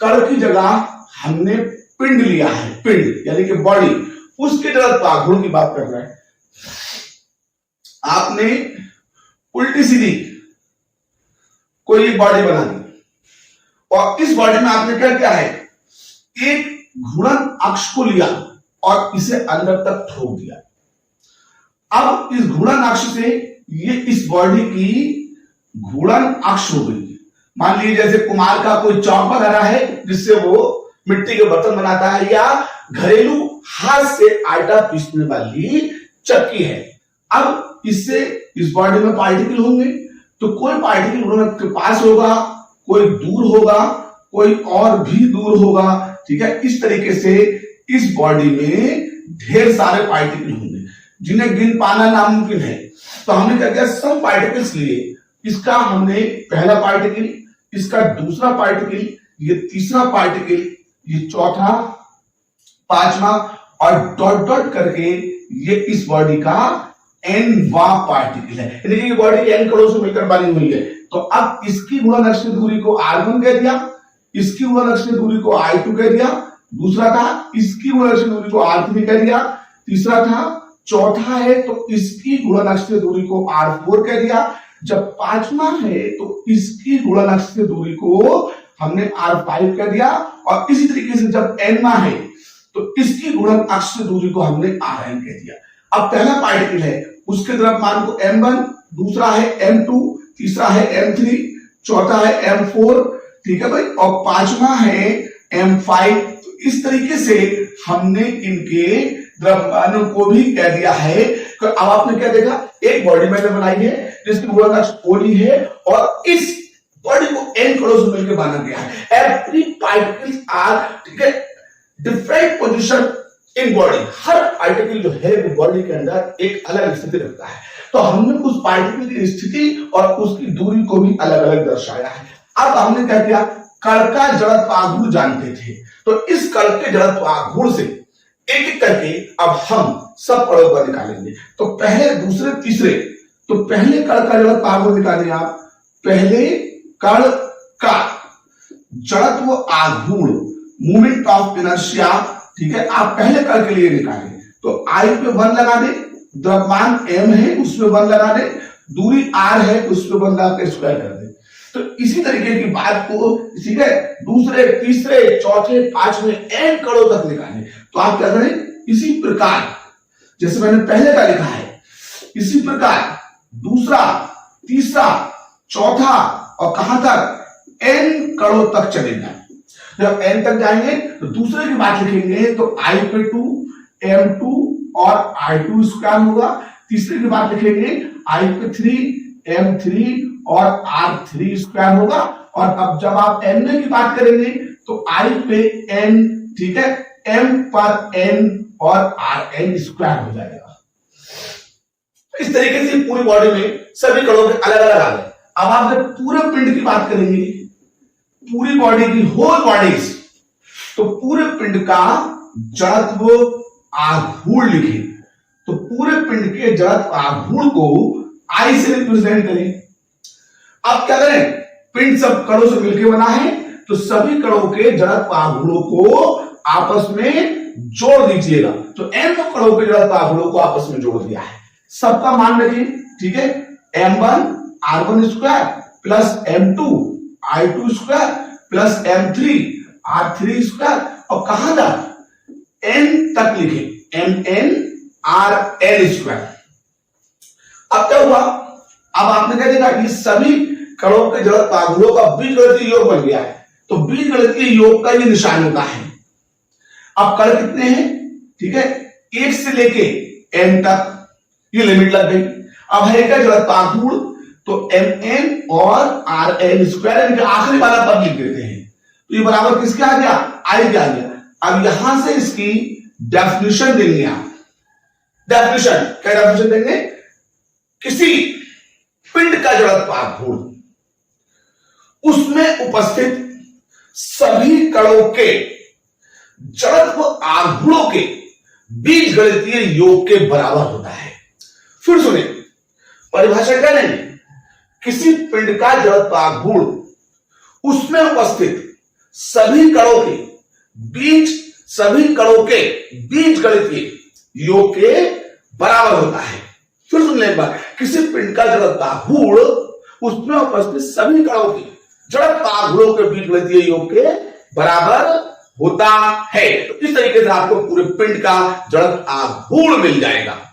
कण की जगह हमने पिंड लिया है, पिंड यानी कि बॉडी, उसके जड़त्व आघूर्ण की बात कर रहा है। आपने उल्टी सीधी कोई एक बॉडी बना दी और इस बॉडी में आपने क्या किया है, एक घूर्णन अक्ष को लिया और इसे अंदर तक ठोक दिया। अब इस घूर्णन अक्ष से ये इस बॉडी की घूर्णन अक्ष हो गई। मान लीजिए जैसे कुमार का कोई चौक बना रहा है जिससे वो मिट्टी के बर्तन बनाता है, या घरेलू हाथ से आटा पीसने वाली चक्की है। अब इससे इस बॉडी में पार्टिकल होंगे, तो कोई पार्टिकल घूर्णन के पास होगा, कोई दूर होगा, कोई और भी दूर होगा, ठीक है। इस तरीके से इस बॉडी में ढेर सारे पार्टिकल होंगे जिन्हें गिन पाना नामुमकिन है। तो हमने क्या किया, सम पार्टिकल्स लिए, इसका हमने पहला पार्टिकल, इसका दूसरा पार्टिकल, ये तीसरा पार्टिकल, ये चौथा, पांचवा, और डॉट डॉट करके ये इस बॉडी का एनवा पार्टिकल है, यानी कि ये बॉडी एन कणों से मिलकर बनी हुई है। तो अब इसकी गुणन अक्ष की दूरी को R1 कह दिया, इसकी गुणन अक्ष की दूरी को I2 कह दिया, दूसरा था इसकी गुणन अक्ष की दूरी को R3 कह दिया, तीसरा था, चौथा है तो इसकी गुणन अक्ष की दूरी को R4 कह दिया, जब पांचवा है तो इसकी गुणन अक्ष की दूरी को हमने R5 कह दिया, और इसी तरीके से जब nवा है तो इसकी गुणन अक्ष की दूरी को हमने Rn कह दिया। अब पहला पार्टिकल है, उसके द्रव्यमान को m1, दूसरा है m2, तीसरा है m3, चौथा है m4, ठीक है भाई, और पांचवा है m5। तो इस तरीके से हमने इनके द्रव्यमानों को भी कह दिया है। तो अब आपने क्या देखा, एक बॉडी मैंने बनाई है जिसकी गुणन अक्ष ओली है और इस बॉडी को n कणों से मिलकर बना गया है। एवरी पार्टिकल्स आर, ठीक है, different position in body. Her particle जो है वो बॉडी के अंदर एक अलग स्थिति रखता है। तो हमने उस पार्टिकल की स्थिति और उसकी दूरी को भी अलग अलग दर्शाया है। अब हमने क्या किया, कण का जड़त्व आघूर्ण जानते थे, तो इस कण के जड़त्व आघूर्ण से एक एक करके अब हम सब कणों को निकालेंगे। तो पहले, दूसरे, तीसरे, तो पहले कण का जड़त्व आघूर्ण निकालेंगे आप। पहले कण का जड़त्व आघूर्ण, मूवमेंट ऑफ इनर्शिया, ठीक है, आप पहले कण के लिए निकालें। तो I पे 1 लगा दे, द्रव्यमान m है उसमें 1 लगा दे, दूरी r है उसमें 1 लगा के स्क्वायर कर दे। तो इसी तरीके की बात को, ठीक है, दूसरे, तीसरे, चौथे, पांचवें n कणों तक निकालें। तो आप क्या करें, इसी प्रकार जैसे मैंने पहले का लिखा है, इसी प्रकार दूसरा, तीसरा, चौथा और कहां तक, n कणों तक चले जाए। जब n तक जाएंगे तो दूसरे की बात लिखेंगे तो I पे 2, m2 और I2 स्क्वायर होगा। तीसरे की बात लिखेंगे I पे 3, m3 और R3 स्क्वायर होगा। और अब जब आप n की बात करेंगे तो I पे n, ठीक है, m पर n और Rn स्क्वायर हो जाएगा। इस तरीके से पूरी बॉडी में सभी कणों के अलग अलग आ गए। अब आप जब पूरे पिंड की बात करेंगे, पूरी बॉडी की, होल बॉडीज, तो पूरे पिंड का जड़त्व आघूर्ण लिखें। तो पूरे पिंड के जड़त्व आघूर्ण को I से रिप्रेजेंट करें। अब क्या करें, पिंड सब कणों से मिलकर बना है, तो सभी कणों के जड़त्व आघूर्णों को आपस में जोड़ दीजिएगा। तो n कणों के जड़त्व आघूर्णों को आपस में जोड़ दिया है। सबका मान रखें, ठीक है, m1 R1 square plus m2 I2 square plus m3 R3 square, और कहां तक, n तक लिखे, mn Rn स्क्वायर। अब क्या हुआ, अब आपने क्या देखा कि सभी कणों के जड़त्व आघूर्णों का बीजगणितीय योग बन गया है। तो बीजगणितीय योग का ये निशान होता है। अब कण कितने हैं, ठीक है, 1 से लेके n तक, ये लिमिट लग गई। अब है क्या, जड़त्व आघूर्ण, तो mn और Rn स्क्वायर, इनके आखिरी वाला पद लिख देते हैं। तो ये बराबर किसके आ गया, I के आ गया। अब यहां से इसकी डेफिनेशन देंगे आप। डेफिनेशन क्या, डेफिनेशन देंगे, किसी पिंड का जड़त्व आघूर्ण, उसमें उपस्थित सभी कणों के जड़त्व आघूर्णों के बीजगणितीय योग के बराबर होता है। फिर सुने, परिभाषा क्या लेंगे, किसी पिंड का जड़त्व आघूर्ण, उसमें उपस्थित सभी कणों के बीज गणितीय योग के बराबर होता है। फिर सुन ले एक बार, किसी पिंड का जड़ता गुण उसमें उपस्थित सभी कणों की जड़ता गुणों के बीज गणितीय योग के बराबर होता है। तो इस तरीके से आपको पूरे पिंड का जड़ता गुण मिल जाएगा।